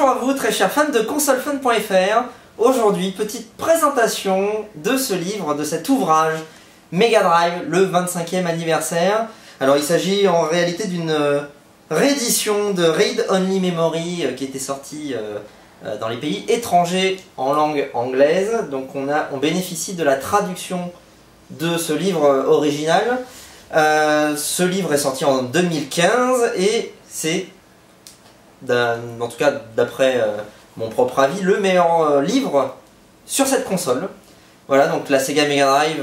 Bonjour à vous très chers fans de consolefun.fr. Aujourd'hui, petite présentation de ce livre, de cet ouvrage Mega Drive, le 25e anniversaire. Alors il s'agit en réalité d'une réédition de Read Only Memory qui était sortie dans les pays étrangers en langue anglaise. Donc on bénéficie de la traduction de ce livre original. Ce livre est sorti en 2015 et c'est, en tout cas d'après mon propre avis, le meilleur livre sur cette console. Voilà, donc la Sega Mega Drive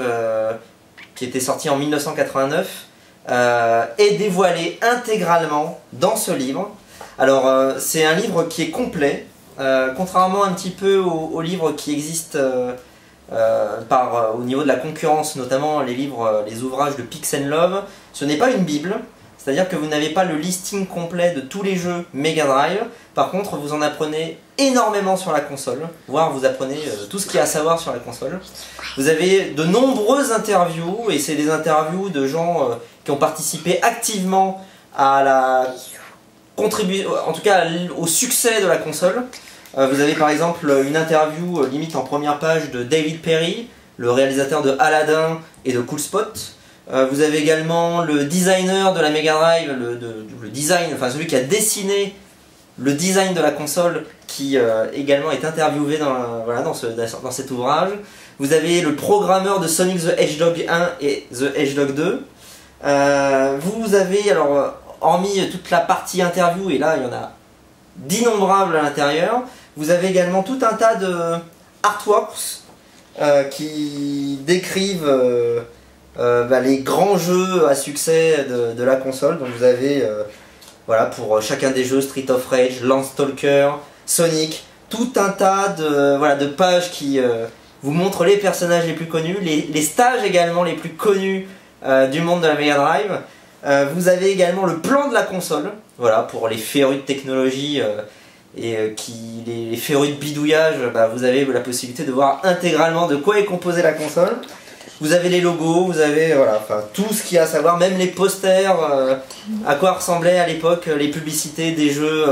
qui était sortie en 1989 est dévoilée intégralement dans ce livre. Alors c'est un livre qui est complet, contrairement un petit peu aux livres qui existent au niveau de la concurrence, notamment les ouvrages de Pix & Love. Ce n'est pas une bible. C'est-à-dire que vous n'avez pas le listing complet de tous les jeux Mega Drive. Par contre, vous en apprenez énormément sur la console, voire vous apprenez tout ce qu'il y a à savoir sur la console. Vous avez de nombreuses interviews, et c'est des interviews de gens qui ont participé activement à la contribution, en tout cas au succès de la console. Vous avez par exemple une interview limite en première page de David Perry, le réalisateur de Aladdin et de Cool Spot. Vous avez également le designer de la Mega Drive, celui qui a dessiné le design de la console, qui également est interviewé dans cet ouvrage. Vous avez le programmeur de Sonic the Hedgehog 1 et The Hedgehog 2. Vous avez, alors, hormis toute la partie interview, et là il y en a d'innombrables à l'intérieur, vous avez également tout un tas de artworks qui décrivent les grands jeux à succès de la console. Donc vous avez voilà, pour chacun des jeux, Street of Rage, Landstalker, Sonic, tout un tas de pages qui vous montrent les personnages les plus connus, les stages également les plus connus du monde de la Mega Drive. Vous avez également le plan de la console, voilà, pour les férus de technologie les férus de bidouillage. Vous avez la possibilité de voir intégralement de quoi est composée la console. Vous avez les logos, vous avez tout ce qu'il y a à savoir, même les posters, à quoi ressemblaient à l'époque les publicités des jeux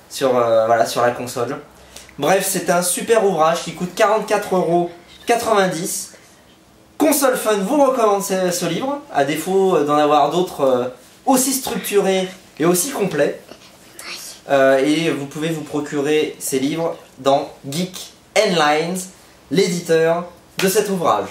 sur la console. Bref, c'est un super ouvrage qui coûte 44,90 €. Console Fun vous recommande ce livre, à défaut d'en avoir d'autres aussi structurés et aussi complets. Et vous pouvez vous procurer ces livres dans Geek & Lines, l'éditeur de cet ouvrage.